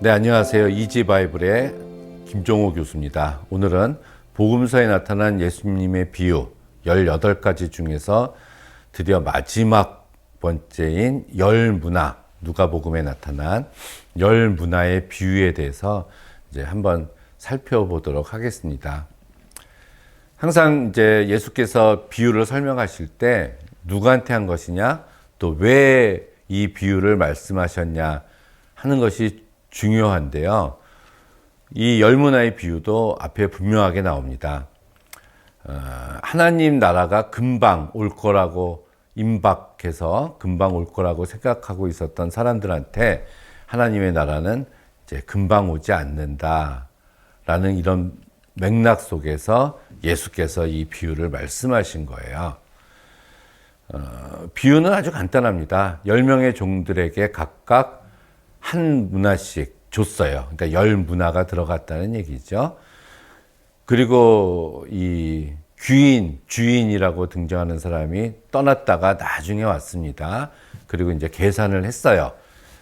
네, 안녕하세요. 이지바이블의 김종호 교수입니다. 오늘은 복음서에 나타난 예수님의 비유 18가지 중에서 드디어 마지막 번째인 열 문화, 누가복음에 나타난 열 문화의 비유에 대해서 이제 한번 살펴보도록 하겠습니다. 항상 이제 예수께서 비유를 설명하실 때 누구한테 한 것이냐, 또 왜 이 비유를 말씀하셨냐 하는 것이 중요한데요. 이 열 문화의 비유도 앞에 분명하게 나옵니다. 하나님 나라가 금방 올 거라고 임박해서 금방 올 거라고 생각하고 있었던 사람들한테 하나님의 나라는 이제 금방 오지 않는다라는 이런 맥락 속에서 예수께서 이 비유를 말씀하신 거예요. 비유는 아주 간단합니다. 10명의 종들에게 각각 한 문화씩 줬어요. 그러니까 열 문화가 들어갔다는 얘기죠. 그리고 이 주인이라고 등장하는 사람이 떠났다가 나중에 왔습니다. 그리고 이제 계산을 했어요.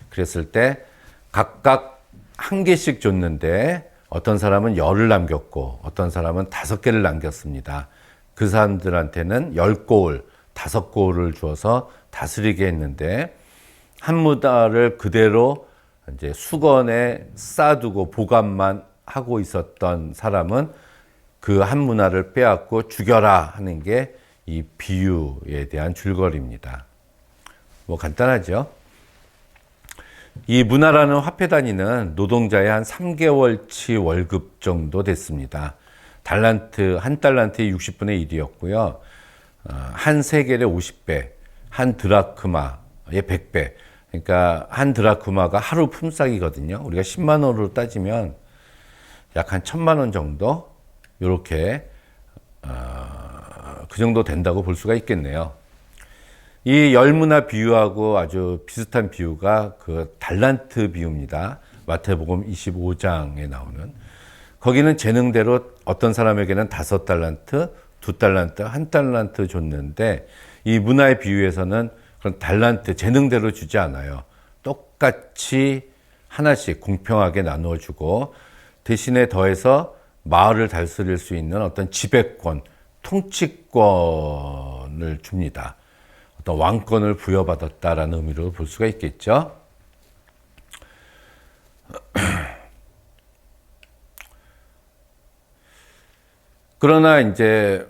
그랬을 때 각각 한 개씩 줬는데 어떤 사람은 10을 남겼고 어떤 사람은 5개를 남겼습니다. 그 사람들한테는 10고을, 5고을을 주어서 다스리게 했는데 한 문화를 그대로 이제 수건에 쌓아두고 보관만 하고 있었던 사람은 그 한 문화를 빼앗고 죽여라 하는 게 이 비유에 대한 줄거리입니다. 뭐 간단하죠. 이 문화라는 화폐 단위는 노동자의 한 3개월치 월급 정도 됐습니다. 한 달란트의 60분의 1이었고요. 한 세겔의 50배, 한 드라크마의 100배. 그러니까 한 드라크마가 하루 품삯이거든요. 우리가 10만 원으로 따지면 약 한 1,000만 원 정도 이렇게 그 정도 된다고 볼 수가 있겠네요. 이 열문화 비유하고 아주 비슷한 비유가 그 달란트 비유입니다. 마태복음 25장에 나오는. 거기는 재능대로 어떤 사람에게는 5달란트, 2달란트, 1달란트 줬는데 이 문화의 비유에서는 그런 달란트, 재능대로 주지 않아요. 똑같이 하나씩 공평하게 나누어 주고 대신에 더해서 마을을 다스릴 수 있는 어떤 지배권, 통치권을 줍니다. 어떤 왕권을 부여받았다라는 의미로 볼 수가 있겠죠. 그러나 이제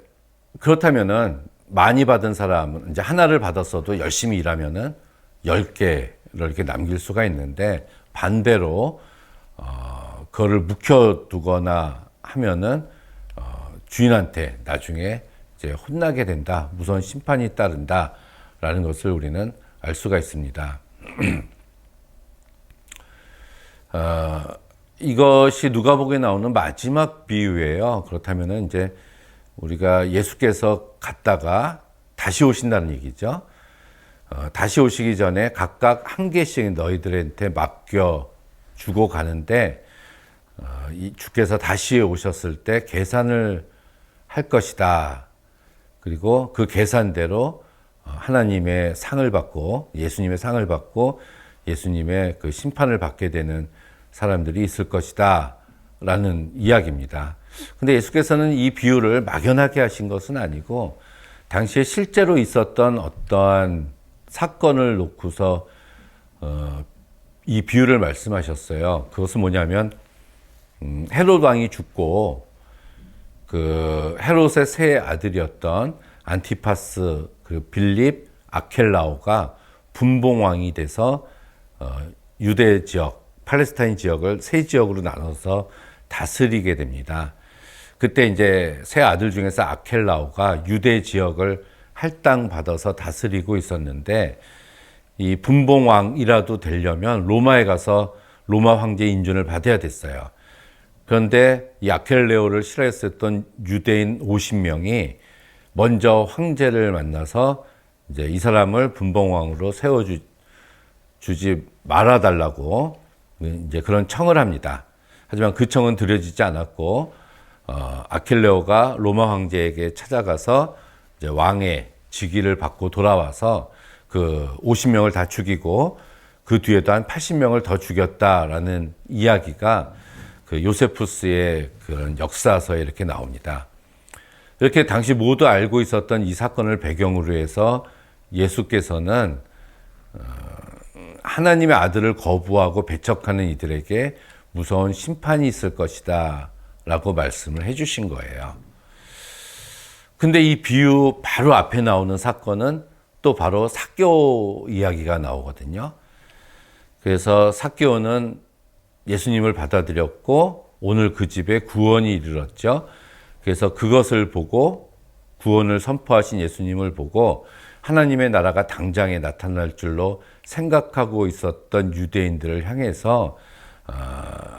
그렇다면은 많이 받은 사람은 이제 하나를 받았어도 열심히 일하면은 10개를 이렇게 남길 수가 있는데 반대로 그거를 묵혀두거나 하면은 주인한테 나중에 이제 혼나게 된다, 무서운 심판이 따른다라는 것을 우리는 알 수가 있습니다. 이것이 누가복음에 나오는 마지막 비유예요. 그렇다면은 이제 우리가 예수께서 갔다가 다시 오신다는 얘기죠. 다시 오시기 전에 각각 한 개씩 너희들한테 맡겨 주고 가는데 이 주께서 다시 오셨을 때 계산을 할 것이다. 그리고 그 계산대로 하나님의 상을 받고 예수님의 상을 받고 예수님의 그 심판을 받게 되는 사람들이 있을 것이다 라는 이야기입니다. 근데 예수께서는 이 비유를 막연하게 하신 것은 아니고 당시에 실제로 있었던 어떠한 사건을 놓고서 이 비유를 말씀하셨어요. 그것은 뭐냐면 헤롯 왕이 죽고 그 헤롯의 세 아들이었던 안티파스, 그리고 빌립, 아켈라오가 분봉왕이 돼서 유대 지역, 팔레스타인 지역을 세 지역으로 나눠서 다스리게 됩니다. 그때 이제 세 아들 중에서 아켈라오가 유대 지역을 할당받아서 다스리고 있었는데 이 분봉왕이라도 되려면 로마에 가서 로마 황제 인준을 받아야 됐어요. 그런데 이 아켈레오를 싫어했었던 유대인 50명이 먼저 황제를 만나서 이제 이 사람을 분봉왕으로 세워주지 말아달라고 이제 그런 청을 합니다. 하지만 그 청은 들여지지 않았고 아킬레오가 로마 황제에게 찾아가서 이제 왕의 직위를 받고 돌아와서 그 50명을 다 죽이고 그 뒤에도 한 80명을 더 죽였다라는 이야기가 그 요세푸스의 그런 역사서에 이렇게 나옵니다. 이렇게 당시 모두 알고 있었던 이 사건을 배경으로 해서 예수께서는 하나님의 아들을 거부하고 배척하는 이들에게 무서운 심판이 있을 것이다 라고 말씀을 해주신 거예요. 근데 이 비유 바로 앞에 나오는 사건은 또 바로 삭개오 이야기가 나오거든요. 그래서 삭개오는 예수님을 받아들였고 오늘 그 집에 구원이 이르렀죠. 그래서 그것을 보고 구원을 선포하신 예수님을 보고 하나님의 나라가 당장에 나타날 줄로 생각하고 있었던 유대인들을 향해서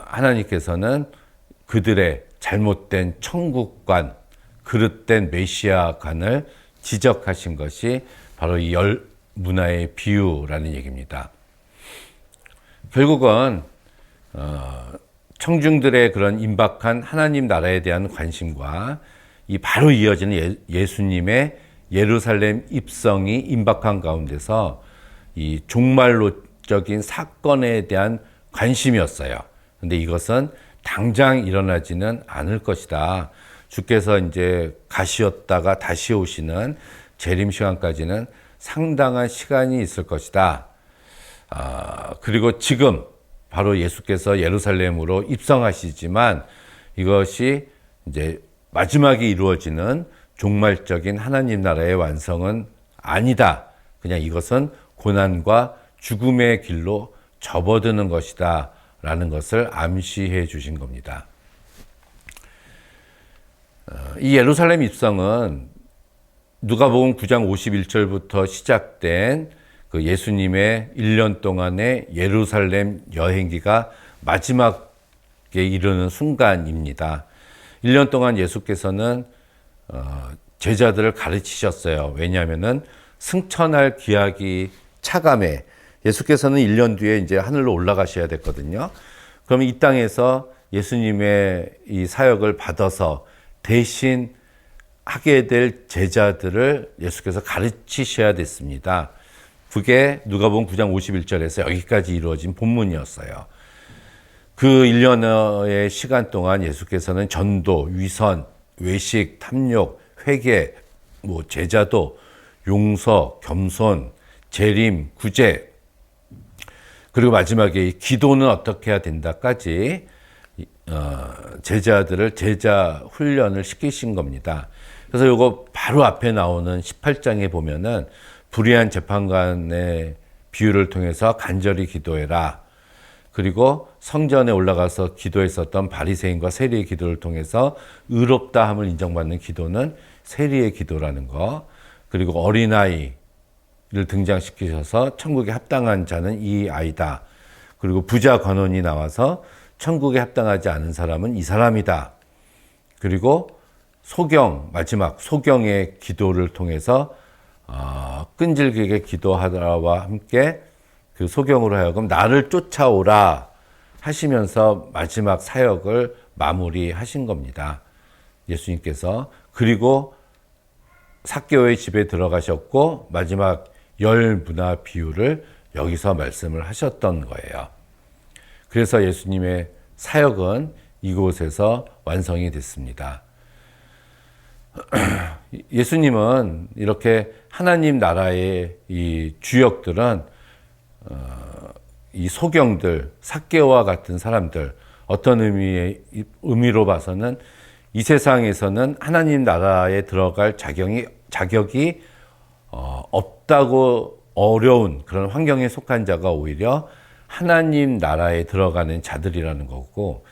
하나님께서는 그들의 잘못된 천국관, 그릇된 메시아관을 지적하신 것이 바로 이 열 문화의 비유라는 얘기입니다. 결국은 청중들의 그런 임박한 하나님 나라에 대한 관심과 이 바로 이어지는 예수님의 예루살렘 입성이 임박한 가운데서 이 종말론적인 사건에 대한 관심이었어요. 근데 이것은 당장 일어나지는 않을 것이다. 주께서 이제 가시었다가 다시 오시는 재림 시간까지는 상당한 시간이 있을 것이다. 그리고 지금 바로 예수께서 예루살렘으로 입성하시지만 이것이 이제 마지막에 이루어지는 종말적인 하나님 나라의 완성은 아니다. 그냥 이것은 고난과 죽음의 길로 접어드는 것이다. 라는 것을 암시해 주신 겁니다. 이 예루살렘 입성은 누가복음 9장 51절부터 시작된 그 예수님의 1년 동안의 예루살렘 여행기가 마지막에 이르는 순간입니다. 1년 동안 예수께서는 제자들을 가르치셨어요. 왜냐하면은 승천할 기약이 차감해 예수께서는 1년 뒤에 이제 하늘로 올라가셔야 됐거든요. 그럼 이 땅에서 예수님의 이 사역을 받아서 대신 하게 될 제자들을 예수께서 가르치셔야 됐습니다. 그게 누가복음 9장 51절에서 여기까지 이루어진 본문이었어요. 그 1년의 시간 동안 예수께서는 전도, 위선, 외식, 탐욕, 회개, 제자도, 용서, 겸손, 재림, 구제, 그리고 마지막에 기도는 어떻게 해야 된다까지 제자들을 제자 훈련을 시키신 겁니다. 그래서 이거 바로 앞에 나오는 18장에 보면은 불의한 재판관의 비유를 통해서 간절히 기도해라. 그리고 성전에 올라가서 기도했었던 바리새인과 세리의 기도를 통해서 의롭다함을 인정받는 기도는 세리의 기도라는 거. 그리고 어린아이를 등장시키셔서 천국에 합당한 자는 이 아이다. 그리고 부자 관원이 나와서 천국에 합당하지 않은 사람은 이 사람이다. 그리고 마지막 소경의 기도를 통해서 끈질기게 기도하라와 함께 그 소경으로 하여금 나를 쫓아오라 하시면서 마지막 사역을 마무리하신 겁니다. 예수님께서. 그리고 삭개오의 집에 들어가셨고 마지막 열 문화 비유를 여기서 말씀을 하셨던 거예요. 그래서 예수님의 사역은 이곳에서 완성이 됐습니다. 예수님은 이렇게 하나님 나라의 이 주역들은 이 소경들, 삭개오와 같은 사람들, 어떤 의미로 봐서는 이 세상에서는 하나님 나라에 들어갈 자격이 없다고 어려운 그런 환경에 속한 자가 오히려 하나님 나라에 들어가는 자들이라는 거고,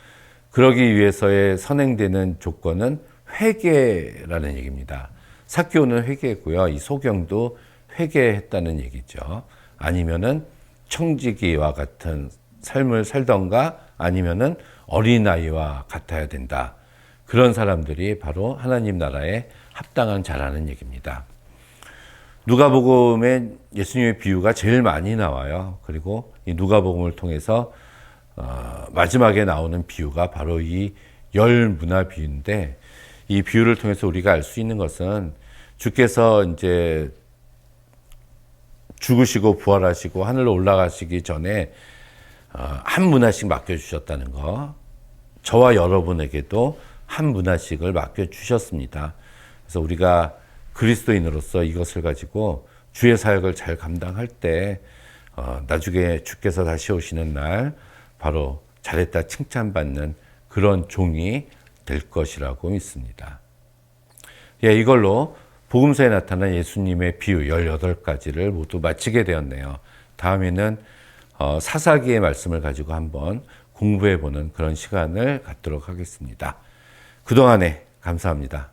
그러기 위해서의 선행되는 조건은 회개라는 얘기입니다. 삭개오는 회개했고요. 이 소경도 회개했다는 얘기죠. 아니면은 청지기와 같은 삶을 살던가 아니면은 어린아이와 같아야 된다. 그런 사람들이 바로 하나님 나라에 합당한 자라는 얘기입니다. 누가복음에 예수님의 비유가 제일 많이 나와요. 그리고 이 누가복음을 통해서 마지막에 나오는 비유가 바로 이 열 문화 비유인데, 이 비유를 통해서 우리가 알 수 있는 것은 주께서 이제 죽으시고 부활하시고 하늘로 올라가시기 전에 한 문화씩 맡겨주셨다는 거, 저와 여러분에게도 한 문화씩을 맡겨주셨습니다. 그래서 우리가 그리스도인으로서 이것을 가지고 주의 사역을 잘 감당할 때 나중에 주께서 다시 오시는 날 바로 잘했다 칭찬받는 그런 종이 될 것이라고 믿습니다. 예, 이걸로 복음서에 나타난 예수님의 비유 18가지를 모두 마치게 되었네요. 다음에는 사사기의 말씀을 가지고 한번 공부해보는 그런 시간을 갖도록 하겠습니다. 그동안에 감사합니다.